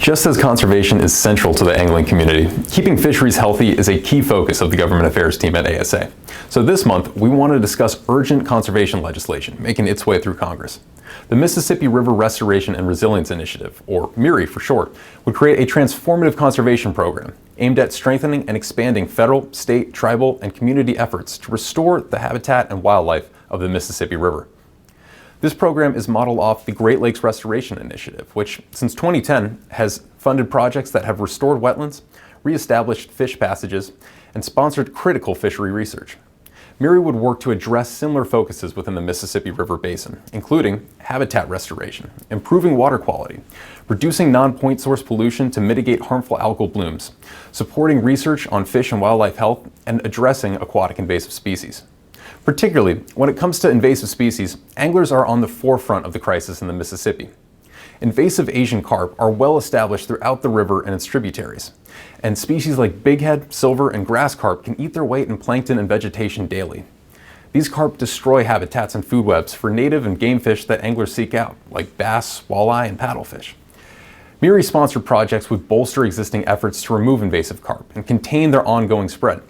Just as conservation is central to the angling community, keeping fisheries healthy is a key focus of the government affairs team at ASA. So this month, we want to discuss urgent conservation legislation making its way through Congress. The Mississippi River Restoration and Resilience Initiative, or MRRRI for short, would create a transformative conservation program aimed at strengthening and expanding federal, state, tribal, and community efforts to restore the habitat and wildlife of the Mississippi River. This program is modeled off the Great Lakes Restoration Initiative, which since 2010 has funded projects that have restored wetlands, reestablished fish passages, and sponsored critical fishery research. MRRRI would work to address similar focuses within the Mississippi River Basin, including habitat restoration, improving water quality, reducing non-point source pollution to mitigate harmful algal blooms, supporting research on fish and wildlife health, and addressing aquatic invasive species. Particularly, when it comes to invasive species, anglers are on the forefront of the crisis in the Mississippi. Invasive Asian carp are well established throughout the river and its tributaries, and species like bighead, silver, and grass carp can eat their weight in plankton and vegetation daily. These carp destroy habitats and food webs for native and game fish that anglers seek out, like bass, walleye, and paddlefish. MRRRI-sponsored projects would bolster existing efforts to remove invasive carp and contain their ongoing spread,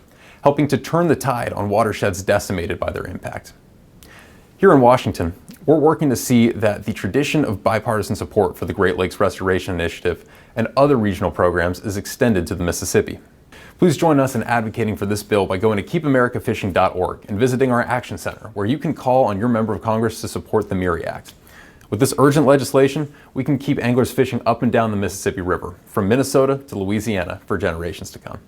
helping to turn the tide on watersheds decimated by their impact. Here in Washington, we're working to see that the tradition of bipartisan support for the Great Lakes Restoration Initiative and other regional programs is extended to the Mississippi. Please join us in advocating for this bill by going to keepamericafishing.org and visiting our Action Center, where you can call on your member of Congress to support the MRRRI Act. With this urgent legislation, we can keep anglers fishing up and down the Mississippi River, from Minnesota to Louisiana, for generations to come.